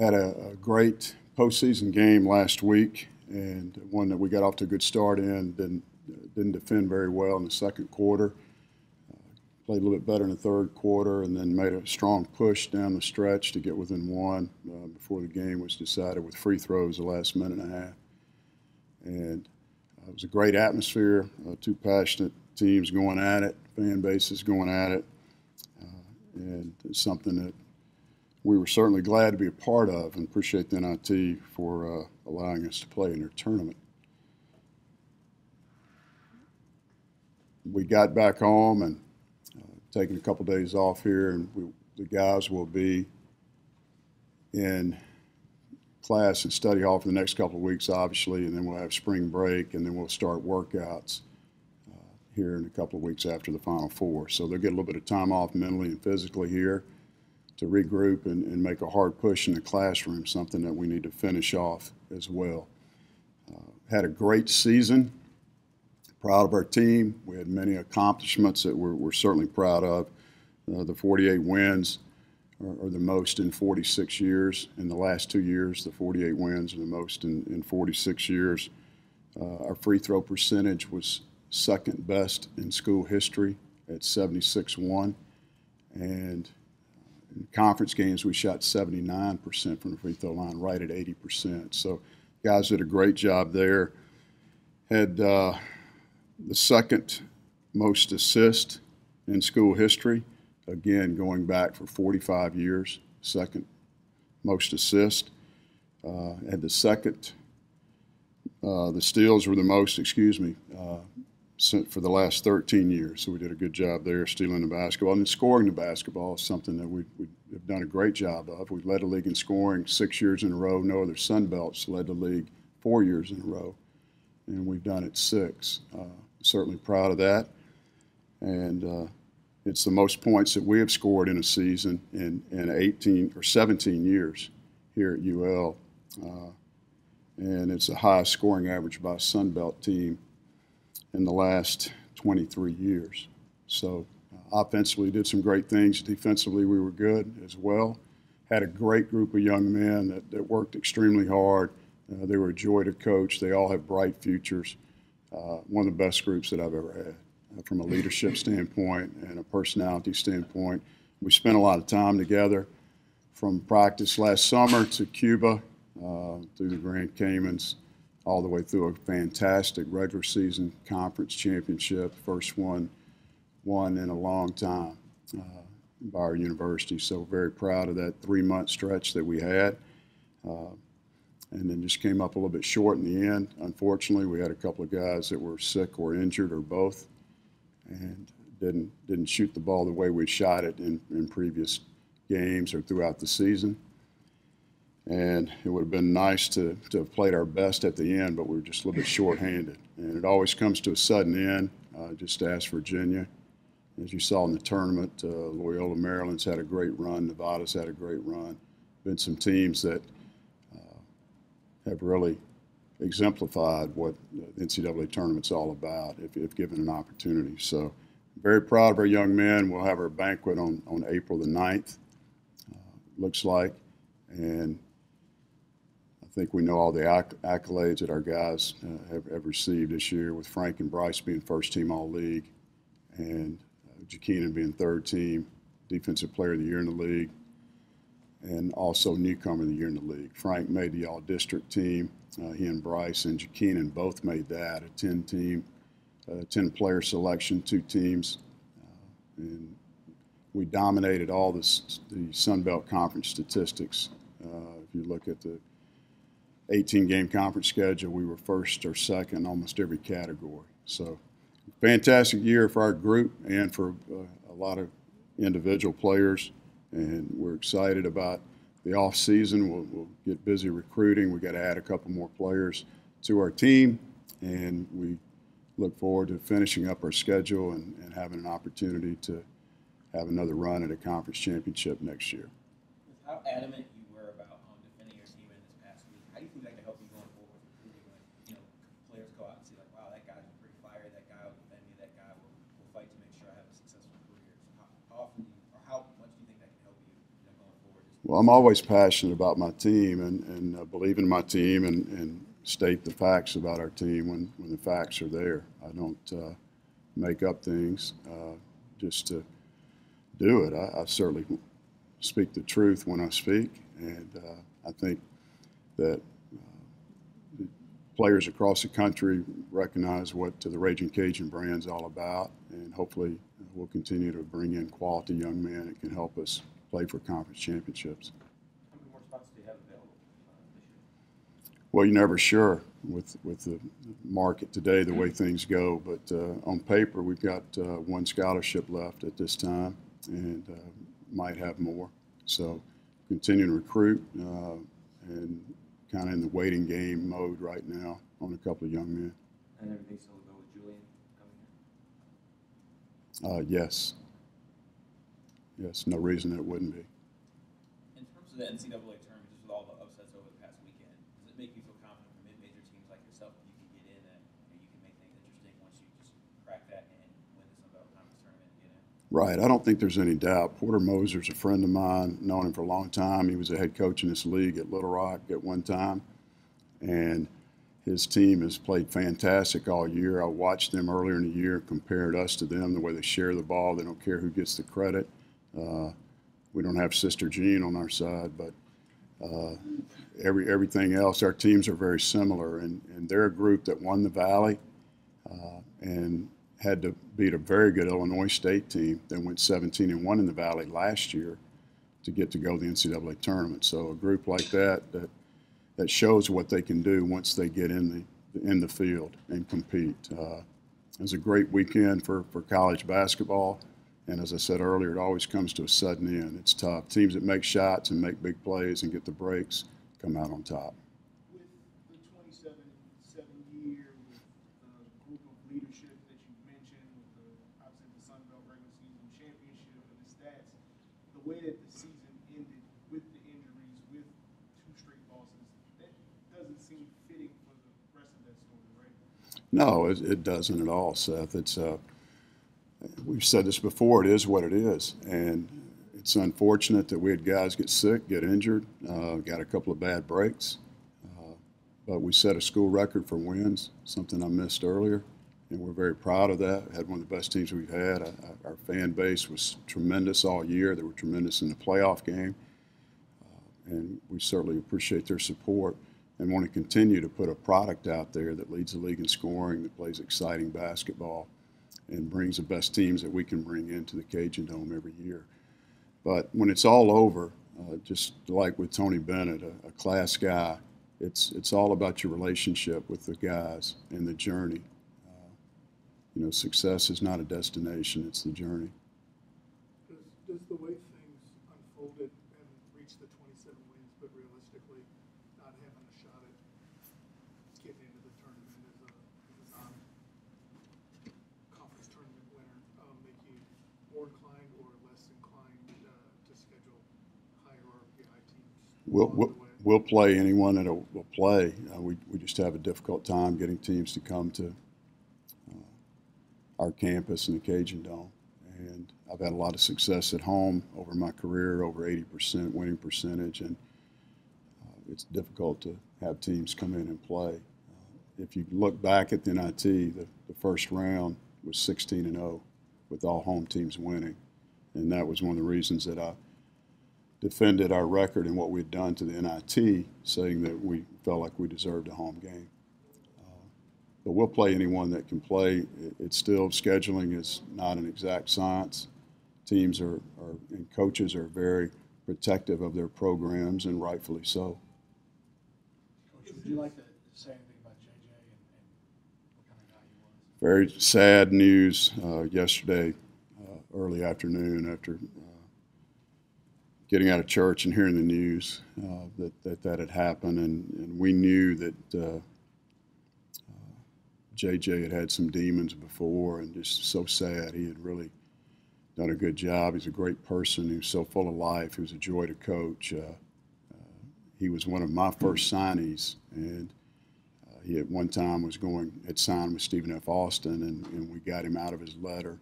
Had a great postseason game last week, and one that we got off to a good start in. Didn't defend very well in the second quarter. Played a little bit better in the third quarter, and then made a strong push down the stretch to get within one before the game was decided with free throws the last minute and a half. And it was a great atmosphere, two passionate teams going at it, fan bases going at it, and it's something that we were certainly glad to be a part of, and appreciate the NIT for allowing us to play in their tournament. We got back home and taking a couple days off here, and the guys will be in class and study hall for the next couple of weeks, obviously, and then we'll have spring break, and then we'll start workouts here in a couple of weeks after the Final Four. So they'll get a little bit of time off mentally and physically here to regroup and make a hard push in the classroom, something that we need to finish off as well. Had a great season. Proud of our team. We had many accomplishments that we're certainly proud of. The 48 wins are the most in 46 years. In the last 2 years, the 48 wins are the most in 46 years. Our free throw percentage was second best in school history at 76-1. And in conference games, we shot 79% from the free throw line, right at 80%. So guys did a great job there. Had the second most assists in school history, again going back for 45 years, second most assist. Had the second, the steals were the most, for the last 13 years. So we did a good job there stealing the basketball. And scoring the basketball is something that we have done a great job of. We've led the league in scoring 6 years in a row. No other Sun Belts led the league 4 years in a row, and we've done it 6. Certainly proud of that. And it's the most points that we have scored in a season in 18 or 17 years here at UL. And it's the highest scoring average by a Sun Belt team in the last 23 years. So offensively did some great things. Defensively we were good as well. Had a great group of young men that worked extremely hard. They were a joy to coach. They all have bright futures. One of the best groups that I've ever had from a leadership standpoint and a personality standpoint. We spent a lot of time together from practice last summer to Cuba, through the Grand Caymans, all the way through a fantastic regular season conference championship, first one won in a long time by our university. So very proud of that 3-month stretch that we had. And then just came up a little bit short in the end. Unfortunately, we had a couple of guys that were sick or injured or both, and didn't shoot the ball the way we shot it in previous games or throughout the season. And it would have been nice to have played our best at the end, but we were just a little bit short-handed. And it always comes to a sudden end. Just ask Virginia. As you saw in the tournament, Loyola Maryland's had a great run. Nevada's had a great run. Been some teams that have really exemplified what the NCAA tournament's all about if given an opportunity. So very proud of our young men. We'll have our banquet on April the 9th, looks like. And I think we know all the accolades that our guys have received this year, with Frank and Bryce being first team All-League and Jakeenan being third team Defensive Player of the Year in the league, and also Newcomer of the Year in the league. Frank made the All-District team. He and Bryce and Jakeenan both made that, a 10-team, 10-player selection, 2 teams. And we dominated all the Sun Belt Conference statistics. If you look at the 18-game conference schedule, we were first or second in almost every category. So fantastic year for our group and for a lot of individual players. And we're excited about the off season. We'll get busy recruiting. We got to add a couple more players to our team, and we look forward to finishing up our schedule and having an opportunity to have another run at a conference championship next year. How adamant you were about defending your team in this past week, how do you think that can help you going forward with recruiting when players go out and see like, wow, that guy's pretty fire, that guy will defend me, that guy will fight to make sure I have a successful career. So how often or how much do you think that can help you going forward? Well, I'm always passionate about my team and believe in my team and state the facts about our team when the facts are there. I don't make up things just to do it. I certainly speak the truth when I speak, and I think that players across the country recognize what the Ragin Cajun brand's all about, and hopefully we'll continue to bring in quality young men that can help us play for conference championships. How many more spots do you have available this year? Well, you're never sure with the market today, the way things go, but on paper we've got one scholarship left at this time, and might have more. So continue to recruit and kind of in the waiting game mode right now on a couple of young men. And everything still go with Julian coming here? Yes. Yes, no reason it wouldn't be. In terms of the NCAA tournament, just with all the upsets over the past weekend, does it make you feel confident for mid-major teams like yourself that you can get in and you can make things interesting once you just crack that and win the Sun Belt Conference tournament and get in? Right. I don't think there's any doubt. Porter Moser's a friend of mine, known him for a long time. He was a head coach in this league at Little Rock at one time, and his team has played fantastic all year. I watched them earlier in the year, compared us to them, the way they share the ball. They don't care who gets the credit. We don't have Sister Jean on our side, but everything else, our teams are very similar, and they're a group that won the Valley and had to beat a very good Illinois State team that went 17-1 in the Valley last year to get to go to the NCAA tournament. So a group like that shows what they can do once they get in the field and compete. It was a great weekend for college basketball. And as I said earlier, it always comes to a sudden end. It's tough. Teams that make shots and make big plays and get the breaks come out on top. With the 27 year, with the group of leadership that you mentioned, with obviously the Sun Belt regular season championship and the stats, the way that the season ended with the injuries, with 2 straight losses, that doesn't seem fitting for the rest of that story, right? No, it doesn't at all, Seth. We've said this before, it is what it is. And it's unfortunate that we had guys get sick, get injured, got a couple of bad breaks. But we set a school record for wins, something I missed earlier, and we're very proud of that. Had one of the best teams we've had. Our fan base was tremendous all year. They were tremendous in the playoff game, and we certainly appreciate their support and want to continue to put a product out there that leads the league in scoring, that plays exciting basketball, and brings the best teams that we can bring into the Cajun Dome every year. But when it's all over, just like with Tony Bennett, a class guy, it's all about your relationship with the guys and the journey. Success is not a destination, it's the journey. Does the way things unfolded and reached the 27 wins, but realistically not having a shot at getting into the tournament as a non-conference tournament winner, make you more inclined or less inclined to schedule higher RPI teams? We'll play anyone that will play. We just have a difficult time getting teams to come to our campus in the Cajun Dome. And I've had a lot of success at home over my career, over 80% winning percentage, and it's difficult to have teams come in and play. If you look back at the NIT, the first round was 16-0 with all home teams winning. And that was one of the reasons that I defended our record and what we'd done to the NIT, saying that we felt like we deserved a home game. But we'll play anyone that can play. It's still, scheduling is not an exact science. Teams and coaches are very protective of their programs, and rightfully so. Coach, would you like to say anything about JJ and what kind of guy he was? Very sad news yesterday, early afternoon, after getting out of church and hearing the news that had happened. And we knew that JJ had some demons before, and just so sad. He had really done a good job. He's a great person. He was so full of life. He was a joy to coach. He was one of my first signees, and he at one time had signed with Stephen F. Austin, and we got him out of his letter.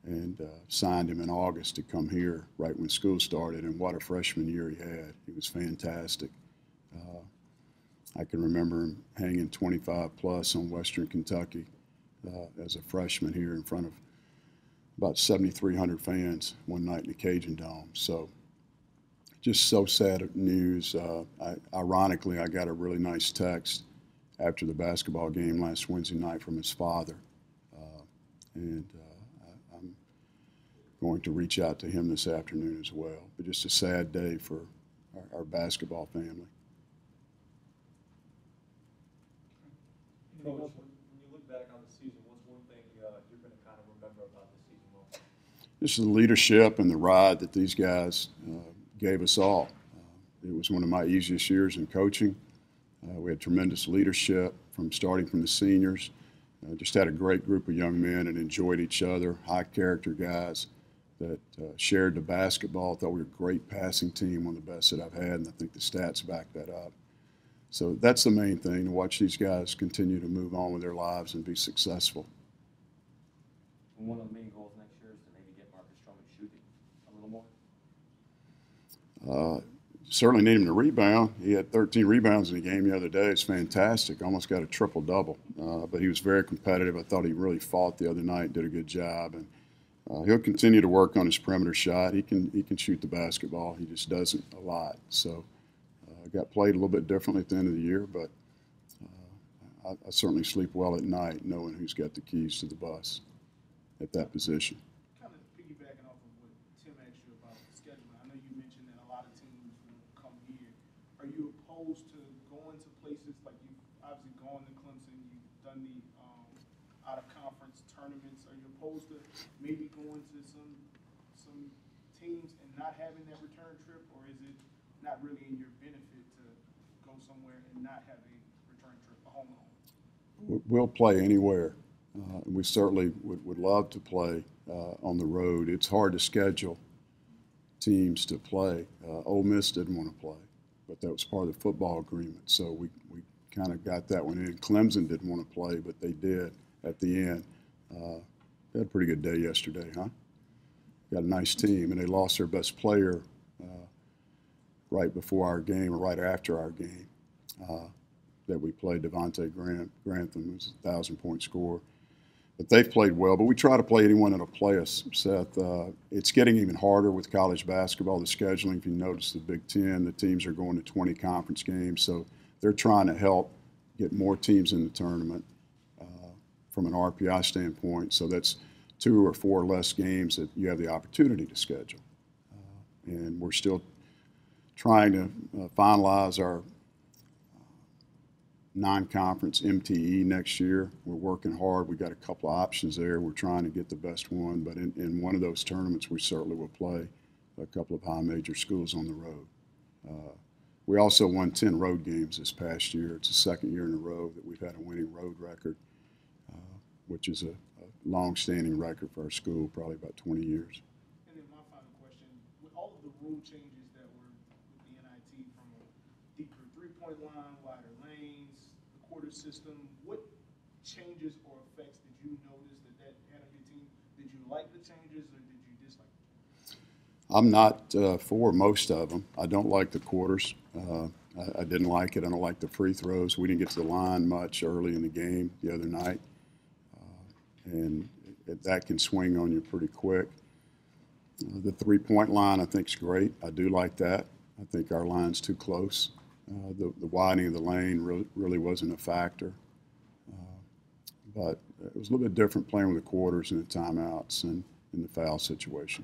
and signed him in August to come here right when school started. And what a freshman year he had. He was fantastic. I can remember him hanging 25 plus on Western Kentucky as a freshman here in front of about 7,300 fans one night in the Cajun Dome. So just so sad news. Ironically, I got a really nice text after the basketball game last Wednesday night from his father. And I'm going to reach out to him this afternoon as well. But just a sad day for our basketball family. Coach, when you look back on the season, what's one thing you're going to kind of remember about this season most? This is the leadership and the ride that these guys gave us all. It was one of my easiest years in coaching. We had tremendous leadership starting from the seniors. Just had a great group of young men and enjoyed each other, high character guys that shared the basketball. Thought we were a great passing team, one of the best that I've had, and I think the stats back that up. So that's the main thing, to watch these guys continue to move on with their lives and be successful. One of the main goals next year is to maybe get Marcus Stroman shooting a little more? Certainly need him to rebound. He had 13 rebounds in the game the other day. It's fantastic. Almost got a triple-double. But he was very competitive. I thought he really fought the other night, did a good job. And he'll continue to work on his perimeter shot. He can shoot the basketball. He just doesn't a lot. So got played a little bit differently at the end of the year, but I certainly sleep well at night knowing who's got the keys to the bus at that position. Kind of piggybacking off of what Tim asked you about scheduling, I know you mentioned that a lot of teams will come here. Are you opposed to going to places like you've obviously gone to Clemson, you've done the out-of-conference tournaments? Are you opposed to maybe going to some teams and not having that return trip, or is it not really in your benefit to go somewhere and not have a return trip, a home and home? We'll play anywhere. We certainly would love to play on the road. It's hard to schedule teams to play. Ole Miss didn't want to play, but that was part of the football agreement. So we kind of got that one in. Clemson didn't want to play, but they did at the end. They had a pretty good day yesterday, huh? Got a nice team, and they lost their best player right before our game or right after our game that we played. Devontae Grantham, who's a 1,000-point scorer. But they've played well. But we try to play anyone that'll play us, Seth. It's getting even harder with college basketball, the scheduling. If you notice the Big Ten, the teams are going to 20 conference games. So they're trying to help get more teams in the tournament from an RPI standpoint. So that's 2 or 4 less games that you have the opportunity to schedule. And we're still trying to finalize our non-conference MTE next year. We're working hard. We've got a couple of options there. We're trying to get the best one, but in one of those tournaments, we certainly will play a couple of high major schools on the road. We also won 10 road games this past year. It's the second year in a row that we've had a winning road record, which is a long-standing record for our school, probably about 20 years. And then my final question, with all of the rule changes that were with the NIT, from a deeper three-point line, wider lanes, the quarter system, what changes or effects did you notice that had on your team? Did you like the changes or did you dislike them? I'm not for most of them. I don't like the quarters. I didn't like it. I don't like the free throws. We didn't get to the line much early in the game the other night. And that can swing on you pretty quick. The three-point line, I think, is great. I do like that. I think our line's too close. The widening of the lane really wasn't a factor. But it was a little bit different playing with the quarters and the timeouts and in the foul situation.